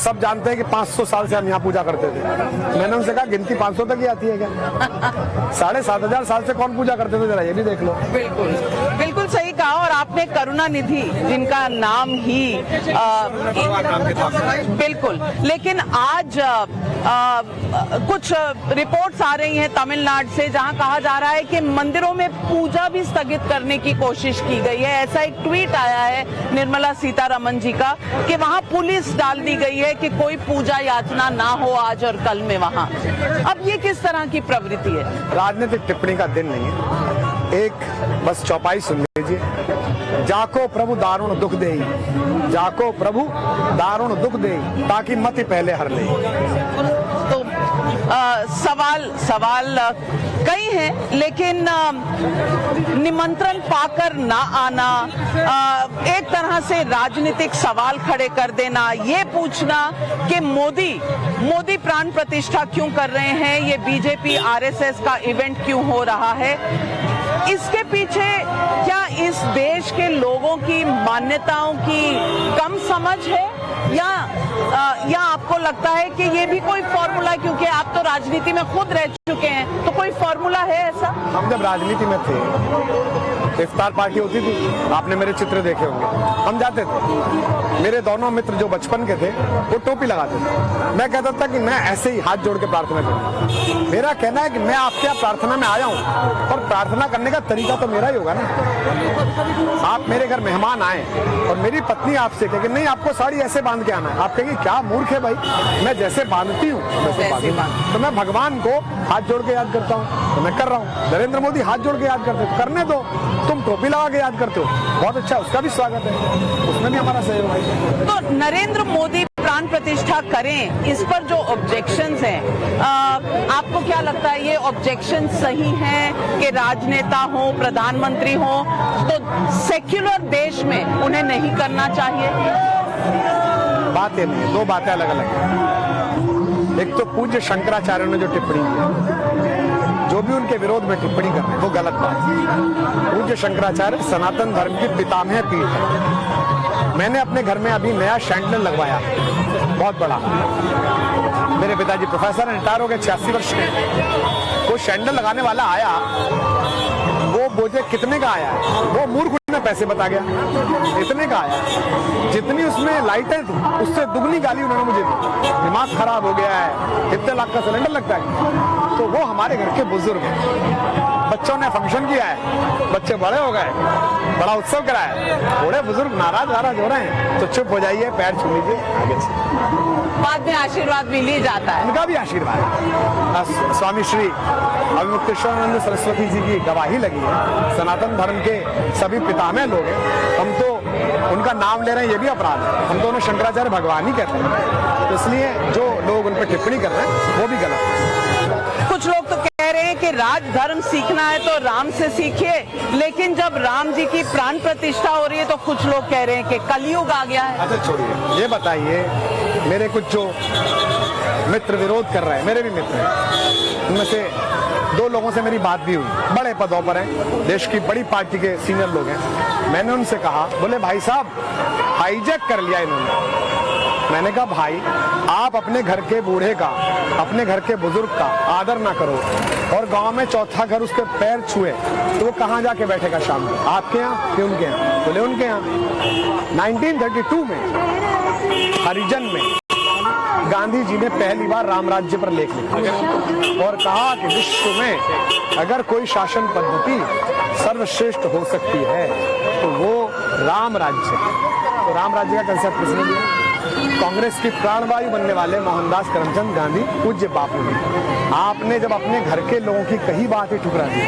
सब जानते हैं कि 500 साल से हम यहाँ पूजा करते थे। मैंने उनसे कहा गिनती 500 तक ही आती है क्या? 7,500 साल से कौन पूजा करते थे, जरा ये भी देख लो। बिल्कुल बिल्कुल सही कहा। और आपने करुणानिधि, जिनका नाम ही बिल्कुल, लेकिन आज कुछ रिपोर्ट्स आ रही हैं तमिलनाडु से, जहां कहा जा रहा है कि मंदिरों में पूजा भी स्थगित करने की कोशिश की गई है। ऐसा एक ट्वीट आया है निर्मला सीतारमण जी का कि वहां पुलिस डाल दी गई है कि कोई पूजा याचना ना हो आज और कल में वहां। अब ये किस तरह की प्रवृत्ति है? राजनीतिक टिप्पणी का दिन नहीं है, एक बस चौपाई सुन लीजिए। जाको प्रभु दारुण दुख देई, जाको प्रभु दारुण दुख देई, ताकि मति पहले हर ले। तो सवाल कई हैं, लेकिन निमंत्रण पाकर ना आना, एक तरह से राजनीतिक सवाल खड़े कर देना, ये पूछना कि मोदी प्राण प्रतिष्ठा क्यों कर रहे हैं, ये बीजेपी आरएसएस का इवेंट क्यों हो रहा है, इसके पीछे क्या इस देश के लोगों की मान्यताओं की कम समझ है या आपको लगता है कि ये भी कोई फॉर्मूला है? क्योंकि आप तो राजनीति में खुद रह चुके हैं, तो कोई फॉर्मूला है ऐसा? हम जब राजनीति में थे, इफ्तार पार्टी होती थी, आपने मेरे चित्र देखे होंगे, हम जाते थे। मेरे दोनों मित्र जो बचपन के थे वो टोपी लगाते थे। मैं कहता था कि मैं ऐसे ही हाथ जोड़ के प्रार्थना करूँ। मेरा कहना है कि मैं आपके यहाँ प्रार्थना में आया हूँ, और प्रार्थना करने का तरीका तो मेरा ही होगा ना। आप मेरे घर मेहमान आए और मेरी पत्नी आपसे कहे कि नहीं आपको साड़ी ऐसे बांध के आना है, आप कहेंगे क्या मूर्ख है भाई, मैं जैसे बांधती हूँ वैसे बांधूं। तो मैं भगवान को हाथ जोड़ के याद करता हूँ, तो मैं कर रहा हूँ। नरेंद्र मोदी हाथ जोड़ के याद करते हो, करने दो। तुम टोपी लगा के याद करते हो, बहुत अच्छा, उसका भी स्वागत है, उसमें भी हमारा सहयोग है। तो नरेंद्र मोदी प्राण प्रतिष्ठा करें, इस पर जो ऑब्जेक्शंस हैं, आपको क्या लगता है ये ऑब्जेक्शन सही हैं कि राजनेता हो, प्रधानमंत्री हो, तो सेक्युलर देश में उन्हें नहीं करना चाहिए? बातें नहीं, दो बातें अलग अलग हैं। एक तो पूज्य शंकराचार्य ने जो टिप्पणी की, जो भी उनके विरोध में टिप्पणी कर रहे हैं वो गलत बात है। पूज्य शंकराचार्य सनातन धर्म की पितामह पीठ है। मैंने अपने घर में अभी नया शैंडल लगवाया, बहुत बड़ा। मेरे पिताजी प्रोफेसर हैं, रिटायर हो गए, 86 वर्ष के। वो शैंडल लगाने वाला आया, वो बोझे कितने का आया है, वो मूर्ख में पैसे बता गया, इतने का आया। जितनी उसमें लाइटें थी उससे दुगनी गाली उन्होंने मुझे दी, दिमाग खराब हो गया है, इतने लाख का सिलेंडर लगता है। तो वो हमारे घर के बुजुर्ग हैं, बच्चों ने फंक्शन किया है, बच्चे बड़े हो गए, बड़ा उत्सव कराया, बड़े बुजुर्ग नाराज हो रहे हैं, तो चुप हो जाइए, पैर छू लीजिए, आगे से बाद में आशीर्वाद मिल ही जाता है। उनका भी आशीर्वाद है। स्वामी श्री अभिमुक्तेश्वरानंद सरस्वती जी की गवाही लगी है, सनातन धर्म के सभी पितामह लोग हैं। हम तो उनका नाम ले रहे हैं, ये भी अपराध है। हम तो उन्हें शंकराचार्य भगवान ही कहते हैं, तो इसलिए जो लोग उन पर टिप्पणी कर रहे हैं वो भी गलत है। कुछ लोग तो कह रहे हैं कि राजधर्म सीखना है तो राम से सीखिए, लेकिन जब राम जी की प्राण प्रतिष्ठा हो रही है तो कुछ लोग कह रहे हैं कि कलयुग आ गया है। अच्छा छोड़िए, ये बताइए, मेरे कुछ जो मित्र विरोध कर रहे हैं, मेरे भी मित्र हैं, उनमें से 2 लोगों से मेरी बात भी हुई, बड़े पदों पर हैं, देश की बड़ी पार्टी के सीनियर लोग हैं। मैंने उनसे कहा, बोले भाई साहब हाईजैक कर लिया इन्होंने। मैंने कहा भाई आप अपने घर के बूढ़े का, अपने घर के बुजुर्ग का आदर ना करो, और गांव में चौथा घर उसके पैर छुए तो वो कहाँ जाके बैठेगा शाम को, आपके यहाँ कि उनके यहाँ? बोले उनके यहाँ। 1932 में हरिजन में गांधी जी ने पहली बार राम राज्य पर लेख लिखा और कहा कि विश्व में अगर कोई शासन पद्धति सर्वश्रेष्ठ हो सकती है तो वो राम राज्य है। तो राम राज्य का कंसेप्ट किसने दिया? कांग्रेस की प्राणवायु बनने वाले मोहनदास करमचंद गांधी, पूज्य बापू ने। आपने जब अपने घर के लोगों की कही बात ही ठुकरा दी,